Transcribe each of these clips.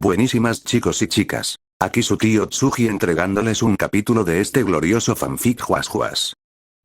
Buenísimas chicos y chicas. Aquí su tío Tsuji entregándoles un capítulo de este glorioso fanfic Juas.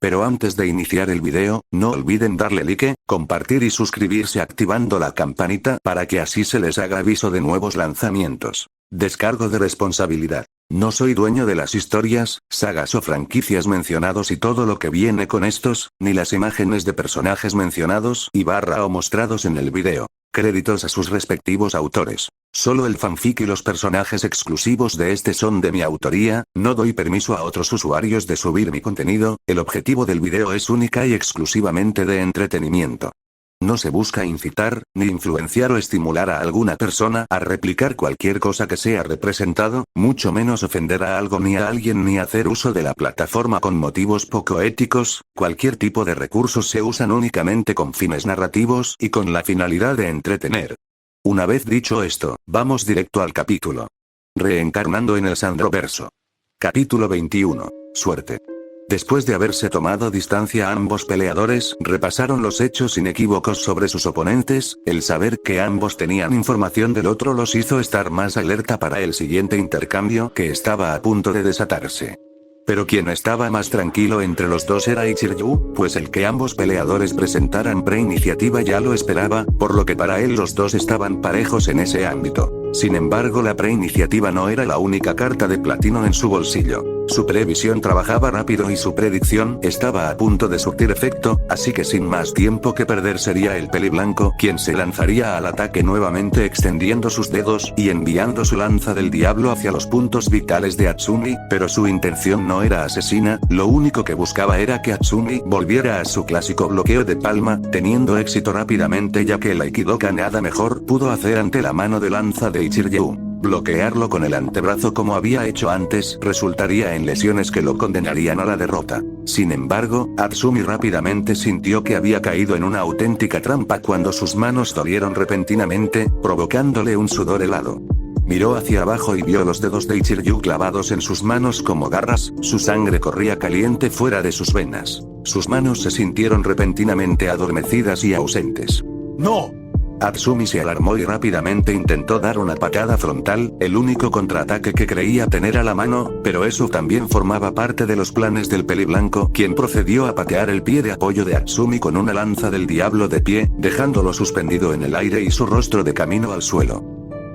Pero antes de iniciar el video, no olviden darle like, compartir y suscribirse activando la campanita para que así se les haga aviso de nuevos lanzamientos. Descargo de responsabilidad. No soy dueño de las historias, sagas o franquicias mencionados y todo lo que viene con estos, ni las imágenes de personajes mencionados y o mostrados en el video. Créditos a sus respectivos autores. Solo el fanfic y los personajes exclusivos de este son de mi autoría, no doy permiso a otros usuarios de subir mi contenido, el objetivo del video es única y exclusivamente de entretenimiento. No se busca incitar, ni influenciar o estimular a alguna persona a replicar cualquier cosa que sea representado, mucho menos ofender a algo ni a alguien ni hacer uso de la plataforma con motivos poco éticos. Cualquier tipo de recursos se usan únicamente con fines narrativos y con la finalidad de entretener. Una vez dicho esto, vamos directo al capítulo. Reencarnando en el Sandroverso. Capítulo 21. Suerte. Después de haberse tomado distancia ambos peleadores repasaron los hechos inequívocos sobre sus oponentes, el saber que ambos tenían información del otro los hizo estar más alerta para el siguiente intercambio que estaba a punto de desatarse. Pero quien estaba más tranquilo entre los dos era Ichiryu, pues el que ambos peleadores presentaran pre-iniciativa ya lo esperaba, por lo que para él los dos estaban parejos en ese ámbito. Sin embargo, la pre-iniciativa no era la única carta de platino en su bolsillo. Su previsión trabajaba rápido y su predicción estaba a punto de surtir efecto, así que sin más tiempo que perder sería el peliblanco quien se lanzaría al ataque nuevamente extendiendo sus dedos y enviando su lanza del diablo hacia los puntos vitales de Atsumi, pero su intención no era asesina, lo único que buscaba era que Atsumi volviera a su clásico bloqueo de palma, teniendo éxito rápidamente ya que el Aikidoka nada mejor pudo hacer ante la mano de lanza de Ichiryu. Bloquearlo con el antebrazo como había hecho antes resultaría en lesiones que lo condenarían a la derrota. Sin embargo, Atsumi rápidamente sintió que había caído en una auténtica trampa cuando sus manos dolieron repentinamente, provocándole un sudor helado. Miró hacia abajo y vio los dedos de Ichiryu clavados en sus manos como garras, su sangre corría caliente fuera de sus venas. Sus manos se sintieron repentinamente adormecidas y ausentes. ¡No! Atsumi se alarmó y rápidamente intentó dar una patada frontal, el único contraataque que creía tener a la mano, pero eso también formaba parte de los planes del peliblanco, quien procedió a patear el pie de apoyo de Atsumi con una lanza del diablo de pie, dejándolo suspendido en el aire y su rostro de camino al suelo.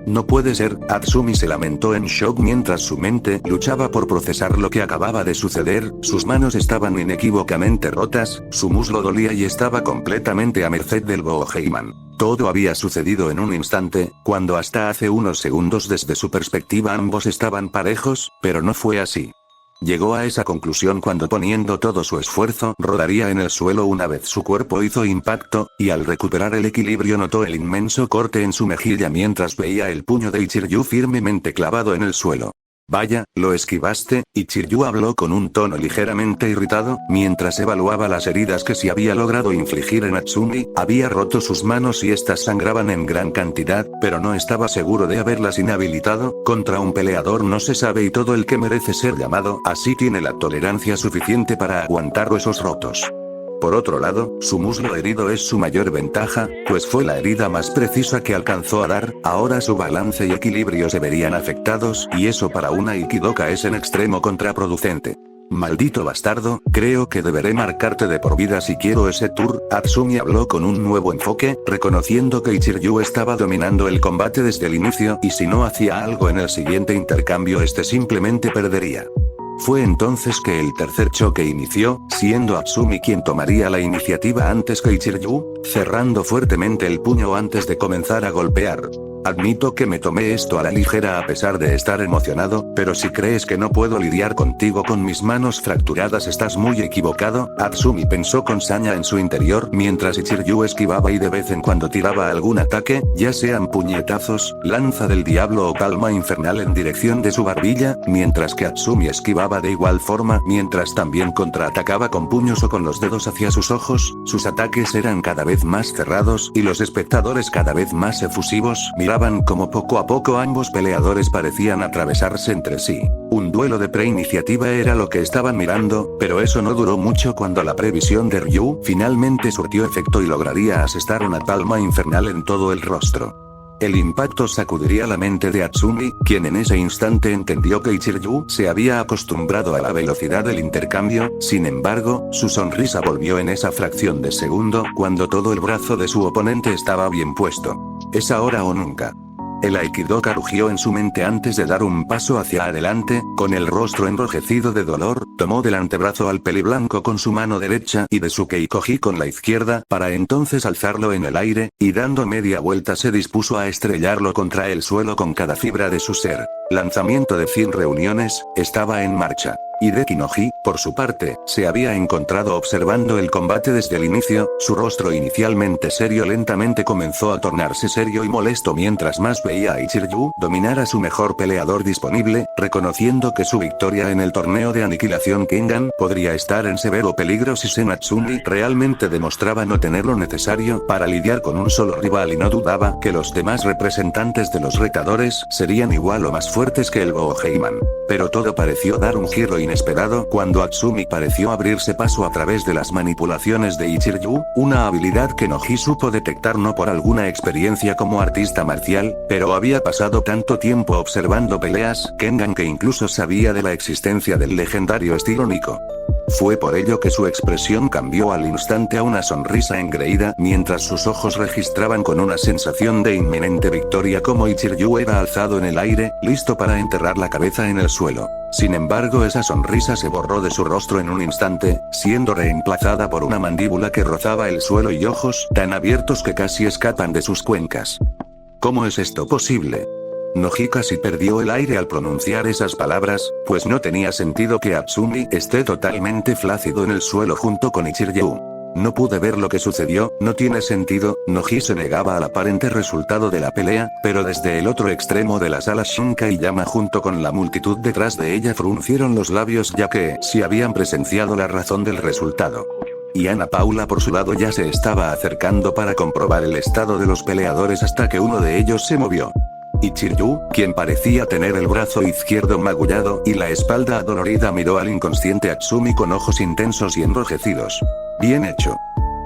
No puede ser, Atsumi se lamentó en shock mientras su mente luchaba por procesar lo que acababa de suceder, sus manos estaban inequívocamente rotas, su muslo dolía y estaba completamente a merced del Boheiman. Todo había sucedido en un instante, cuando hasta hace unos segundos desde su perspectiva ambos estaban parejos, pero no fue así. Llegó a esa conclusión cuando poniendo todo su esfuerzo rodaría en el suelo una vez su cuerpo hizo impacto, y al recuperar el equilibrio notó el inmenso corte en su mejilla mientras veía el puño de Ichiryu firmemente clavado en el suelo. Vaya, lo esquivaste, Ichiryu habló con un tono ligeramente irritado, mientras evaluaba las heridas que se había logrado infligir en Atsumi, había roto sus manos y estas sangraban en gran cantidad, pero no estaba seguro de haberlas inhabilitado, contra un peleador no se sabe y todo el que merece ser llamado así tiene la tolerancia suficiente para aguantar huesos rotos. Por otro lado, su muslo herido es su mayor ventaja, pues fue la herida más precisa que alcanzó a dar, ahora su balance y equilibrio se verían afectados, y eso para una Aikidoka es en extremo contraproducente. Maldito bastardo, creo que deberé marcarte de por vida si quiero ese tour. Atsumi habló con un nuevo enfoque, reconociendo que Ichiryu estaba dominando el combate desde el inicio y si no hacía algo en el siguiente intercambio este simplemente perdería. Fue entonces que el tercer choque inició, siendo Atsumi quien tomaría la iniciativa antes que Ichiryu, cerrando fuertemente el puño antes de comenzar a golpear. Admito que me tomé esto a la ligera a pesar de estar emocionado, pero si crees que no puedo lidiar contigo con mis manos fracturadas estás muy equivocado, Atsumi pensó con saña en su interior mientras Ichiryu esquivaba y de vez en cuando tiraba algún ataque, ya sean puñetazos, lanza del diablo o palma infernal en dirección de su barbilla, mientras que Atsumi esquivaba de igual forma mientras también contraatacaba con puños o con los dedos hacia sus ojos, sus ataques eran cada vez más cerrados y los espectadores cada vez más efusivos, miraban como poco a poco ambos peleadores parecían atravesarse entre sí. Un duelo de pre-iniciativa era lo que estaban mirando, pero eso no duró mucho cuando la previsión de Ryu finalmente surtió efecto y lograría asestar una palma infernal en todo el rostro. El impacto sacudiría la mente de Atsumi, quien en ese instante entendió que Ichiryu se había acostumbrado a la velocidad del intercambio. Sin embargo, su sonrisa volvió en esa fracción de segundo cuando todo el brazo de su oponente estaba bien puesto. Es ahora o nunca. El Aikidoka rugió en su mente antes de dar un paso hacia adelante, con el rostro enrojecido de dolor, tomó del antebrazo al peliblanco con su mano derecha y de su keikoji con la izquierda, para entonces alzarlo en el aire, y dando media vuelta se dispuso a estrellarlo contra el suelo con cada fibra de su ser. Lanzamiento de 100 reuniones, estaba en marcha. Hideki Noji, por su parte, se había encontrado observando el combate desde el inicio. Su rostro inicialmente serio lentamente comenzó a tornarse serio y molesto mientras más veía a Ichiryu dominar a su mejor peleador disponible, reconociendo que su victoria en el torneo de aniquilación Kengan podría estar en severo peligro si Senatsumi realmente demostraba no tener lo necesario para lidiar con un solo rival, y no dudaba que los demás representantes de los retadores serían igual o más fuertes que el Goheiman. Pero todo pareció dar un giro inesperado cuando Atsumi pareció abrirse paso a través de las manipulaciones de Ichiryu, una habilidad que Noji supo detectar no por alguna experiencia como artista marcial, pero había pasado tanto tiempo observando peleas Kengan que incluso sabía de la existencia del legendario estilo Nico. Fue por ello que su expresión cambió al instante a una sonrisa engreída mientras sus ojos registraban con una sensación de inminente victoria como Ichiryu era alzado en el aire, listo para enterrar la cabeza en el suelo. Sin embargo, esa sonrisa se borró de su rostro en un instante, siendo reemplazada por una mandíbula que rozaba el suelo y ojos tan abiertos que casi escapan de sus cuencas. ¿Cómo es esto posible? Noji casi perdió el aire al pronunciar esas palabras, pues no tenía sentido que Atsumi esté totalmente flácido en el suelo junto con Ichiryu. No pude ver lo que sucedió, no tiene sentido. Noji se negaba al aparente resultado de la pelea, pero desde el otro extremo de la sala Shinka y Yama junto con la multitud detrás de ella fruncieron los labios ya que sí habían presenciado la razón del resultado. Y Ana Paula por su lado ya se estaba acercando para comprobar el estado de los peleadores hasta que uno de ellos se movió. Ichiryu, quien parecía tener el brazo izquierdo magullado y la espalda adolorida, miró al inconsciente Atsumi con ojos intensos y enrojecidos. Bien hecho.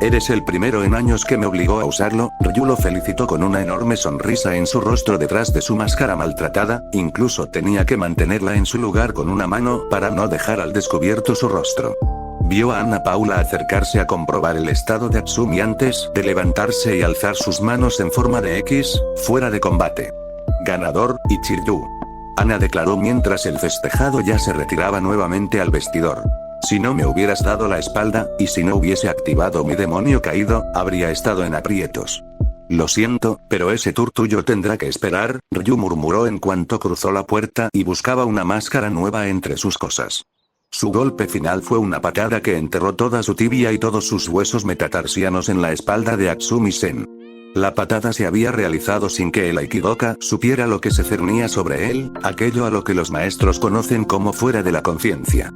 Eres el primero en años que me obligó a usarlo. Ryu lo felicitó con una enorme sonrisa en su rostro detrás de su máscara maltratada, incluso tenía que mantenerla en su lugar con una mano para no dejar al descubierto su rostro. Vio a Ana Paula acercarse a comprobar el estado de Atsumi antes de levantarse y alzar sus manos en forma de X, fuera de combate. Ganador, Ichiryu. Ana declaró mientras el festejado ya se retiraba nuevamente al vestidor. Si no me hubieras dado la espalda, y si no hubiese activado mi demonio caído, habría estado en aprietos. Lo siento, pero ese tour tuyo tendrá que esperar, Ryu murmuró en cuanto cruzó la puerta y buscaba una máscara nueva entre sus cosas. Su golpe final fue una patada que enterró toda su tibia y todos sus huesos metatarsianos en la espalda de Atsumi-sen. La patada se había realizado sin que el Aikidoka supiera lo que se cernía sobre él, aquello a lo que los maestros conocen como fuera de la conciencia.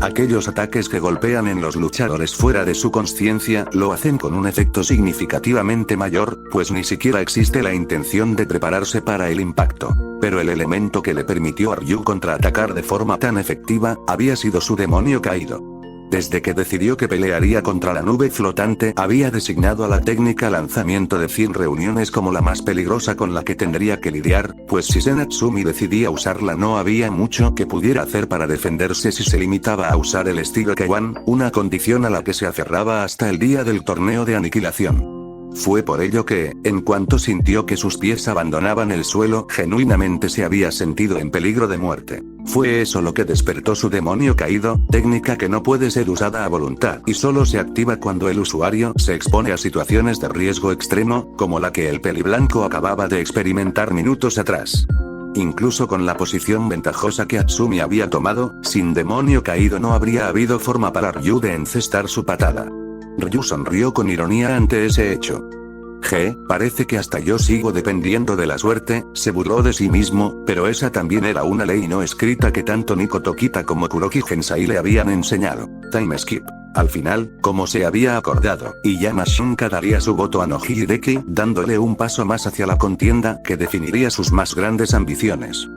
Aquellos ataques que golpean en los luchadores fuera de su conciencia lo hacen con un efecto significativamente mayor, pues ni siquiera existe la intención de prepararse para el impacto. Pero el elemento que le permitió a Ryu contraatacar de forma tan efectiva había sido su demonio caído. Desde que decidió que pelearía contra la nube flotante, había designado a la técnica lanzamiento de 100 reuniones como la más peligrosa con la que tendría que lidiar, pues si Senatsumi decidía usarla no había mucho que pudiera hacer para defenderse si se limitaba a usar el estilo K1, una condición a la que se aferraba hasta el día del torneo de aniquilación. Fue por ello que, en cuanto sintió que sus pies abandonaban el suelo, genuinamente se había sentido en peligro de muerte. Fue eso lo que despertó su demonio caído, técnica que no puede ser usada a voluntad y solo se activa cuando el usuario se expone a situaciones de riesgo extremo, como la que el peliblanco acababa de experimentar minutos atrás. Incluso con la posición ventajosa que Atsumi había tomado, sin demonio caído no habría habido forma para Ryu de encestar su patada. Ryu sonrió con ironía ante ese hecho. Parece que hasta yo sigo dependiendo de la suerte, se burló de sí mismo, pero esa también era una ley no escrita que tanto Nico Tokita como Kuroki Gensai le habían enseñado. Time skip. Al final, como se había acordado, Iyama Shinka daría su voto a Noji Hideki, dándole un paso más hacia la contienda que definiría sus más grandes ambiciones.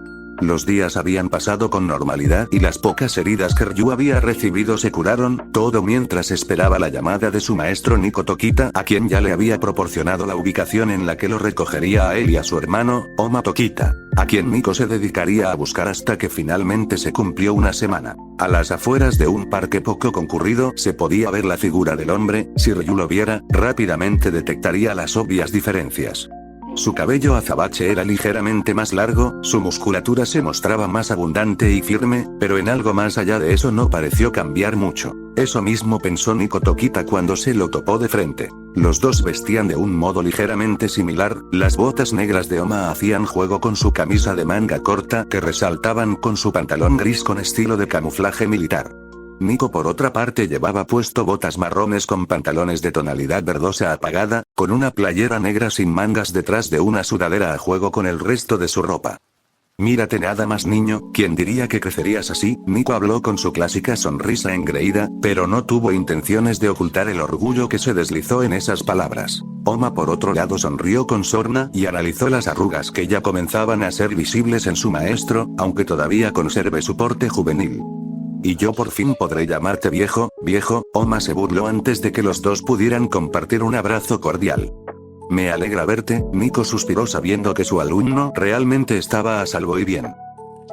Los días habían pasado con normalidad y las pocas heridas que Ryu había recibido se curaron, todo mientras esperaba la llamada de su maestro Nico Tokita, a quien ya le había proporcionado la ubicación en la que lo recogería a él y a su hermano, Oma Tokita, a quien Nico se dedicaría a buscar hasta que finalmente se cumplió una semana. A las afueras de un parque poco concurrido se podía ver la figura del hombre, si Ryu lo viera, rápidamente detectaría las obvias diferencias. Su cabello azabache era ligeramente más largo, su musculatura se mostraba más abundante y firme, pero en algo más allá de eso no pareció cambiar mucho. Eso mismo pensó Nico Tokita cuando se lo topó de frente. Los dos vestían de un modo ligeramente similar, las botas negras de Oma hacían juego con su camisa de manga corta que resaltaban con su pantalón gris con estilo de camuflaje militar. Nico por otra parte llevaba puesto botas marrones con pantalones de tonalidad verdosa apagada, con una playera negra sin mangas detrás de una sudadera a juego con el resto de su ropa. Mírate nada más niño, ¿quién diría que crecerías así? Nico habló con su clásica sonrisa engreída, pero no tuvo intenciones de ocultar el orgullo que se deslizó en esas palabras. Oma por otro lado sonrió con sorna y analizó las arrugas que ya comenzaban a ser visibles en su maestro, aunque todavía conserve su porte juvenil. Y yo por fin podré llamarte viejo, Oma se burló antes de que los dos pudieran compartir un abrazo cordial. Me alegra verte, Nico suspiró sabiendo que su alumno realmente estaba a salvo y bien.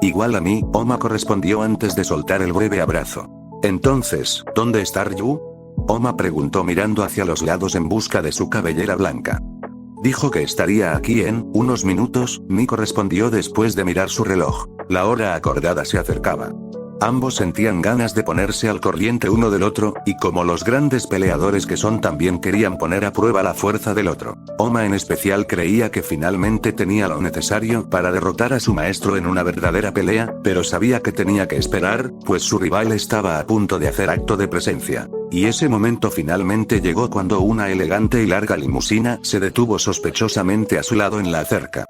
Igual a mí, Oma correspondió antes de soltar el breve abrazo. Entonces, ¿dónde está Ryu? Oma preguntó mirando hacia los lados en busca de su cabellera blanca. Dijo que estaría aquí en unos minutos, Nico respondió después de mirar su reloj. La hora acordada se acercaba. Ambos sentían ganas de ponerse al corriente uno del otro, y como los grandes peleadores que son también querían poner a prueba la fuerza del otro. Oma en especial creía que finalmente tenía lo necesario para derrotar a su maestro en una verdadera pelea, pero sabía que tenía que esperar, pues su rival estaba a punto de hacer acto de presencia. Y ese momento finalmente llegó cuando una elegante y larga limusina se detuvo sospechosamente a su lado en la acera.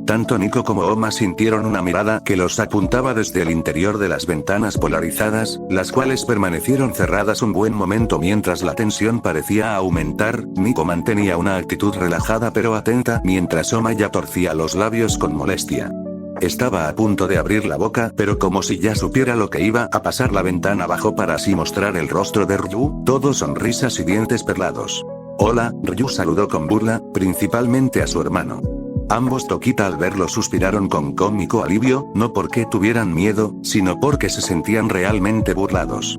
Tanto Nico como Oma sintieron una mirada que los apuntaba desde el interior de las ventanas polarizadas, las cuales permanecieron cerradas un buen momento mientras la tensión parecía aumentar. Nico mantenía una actitud relajada pero atenta, mientras Oma ya torcía los labios con molestia. Estaba a punto de abrir la boca, pero como si ya supiera lo que iba a pasar, la ventana bajó para así mostrar el rostro de Ryu, todo sonrisas y dientes perlados. Hola, Ryu saludó con burla, principalmente a su hermano. Ambos Tokita al verlo suspiraron con cómico alivio, no porque tuvieran miedo, sino porque se sentían realmente burlados.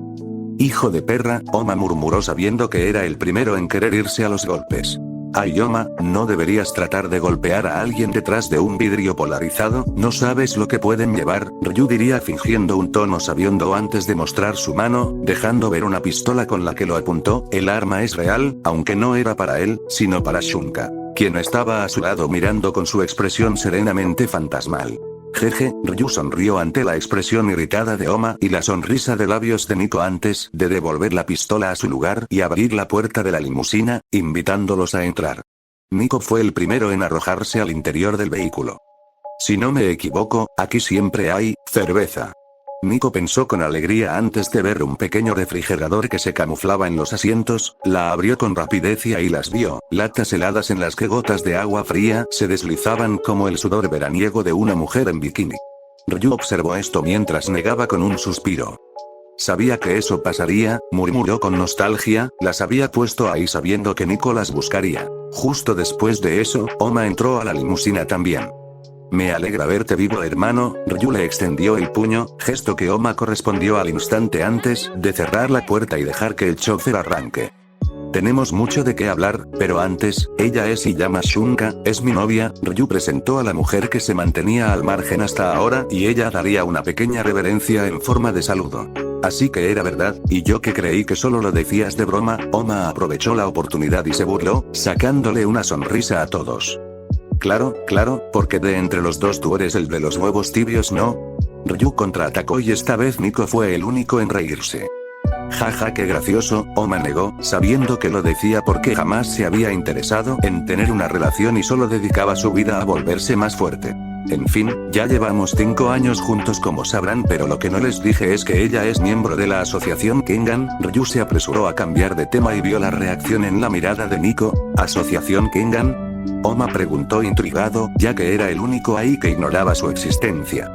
Hijo de perra, Oma murmuró sabiendo que era el primero en querer irse a los golpes. Ay Oma, no deberías tratar de golpear a alguien detrás de un vidrio polarizado, no sabes lo que pueden llevar, Ryu diría fingiendo un tono sabiendo antes de mostrar su mano, dejando ver una pistola con la que lo apuntó. El arma es real, aunque no era para él, sino para Shunka, quien estaba a su lado mirando con su expresión serenamente fantasmal. Jeje, Ryu sonrió ante la expresión irritada de Oma y la sonrisa de labios de Nico antes de devolver la pistola a su lugar y abrir la puerta de la limusina, invitándolos a entrar. Nico fue el primero en arrojarse al interior del vehículo. Si no me equivoco, aquí siempre hay cerveza. Nico pensó con alegría antes de ver un pequeño refrigerador que se camuflaba en los asientos, la abrió con rapidez y ahí las vio, latas heladas en las que gotas de agua fría se deslizaban como el sudor veraniego de una mujer en bikini. Ryu observó esto mientras negaba con un suspiro. Sabía que eso pasaría, murmuró con nostalgia, las había puesto ahí sabiendo que Nico las buscaría. Justo después de eso, Oma entró a la limusina también. Me alegra verte vivo hermano, Ryu le extendió el puño, gesto que Oma correspondió al instante antes de cerrar la puerta y dejar que el chofer arranque. Tenemos mucho de qué hablar, pero antes, ella es Iyama Shunka, es mi novia, Ryu presentó a la mujer que se mantenía al margen hasta ahora y ella daría una pequeña reverencia en forma de saludo. Así que era verdad, y yo que creí que solo lo decías de broma, Oma aprovechó la oportunidad y se burló, sacándole una sonrisa a todos. Claro, porque de entre los dos tú eres el de los huevos tibios, ¿no? Ryu contraatacó y esta vez Nico fue el único en reírse. Jaja, qué gracioso, Oma negó, sabiendo que lo decía porque jamás se había interesado en tener una relación y solo dedicaba su vida a volverse más fuerte. En fin, ya llevamos 5 años juntos como sabrán, pero lo que no les dije es que ella es miembro de la asociación Kengan. Ryu se apresuró a cambiar de tema y vio la reacción en la mirada de Nico. ¿Asociación Kengan? Oma preguntó intrigado, ya que era el único ahí que ignoraba su existencia.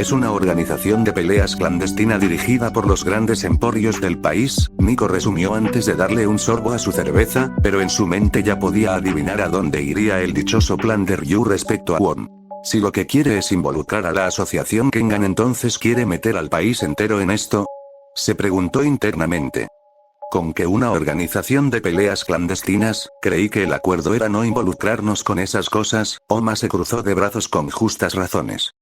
Es una organización de peleas clandestina dirigida por los grandes emporios del país, Nico resumió antes de darle un sorbo a su cerveza, pero en su mente ya podía adivinar a dónde iría el dichoso plan de Ryu respecto a Won. Si lo que quiere es involucrar a la asociación Kengan, entonces quiere meter al país entero en esto. Se preguntó internamente. ¿Con que una organización de peleas clandestinas? Creí que el acuerdo era no involucrarnos con esas cosas. Oma se cruzó de brazos con justas razones.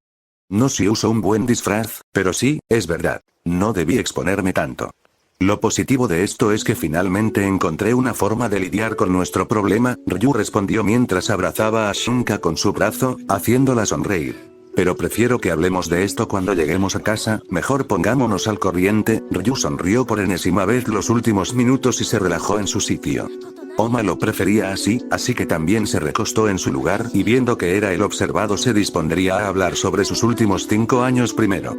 No si uso un buen disfraz, pero sí, es verdad. No debí exponerme tanto. Lo positivo de esto es que finalmente encontré una forma de lidiar con nuestro problema, Ryu respondió mientras abrazaba a Shunka con su brazo, haciéndola sonreír. Pero prefiero que hablemos de esto cuando lleguemos a casa, mejor pongámonos al corriente. Ryu sonrió por enésima vez los últimos minutos y se relajó en su sitio. Oma lo prefería así que también se recostó en su lugar y viendo que era el observado se dispondría a hablar sobre sus últimos 5 años primero.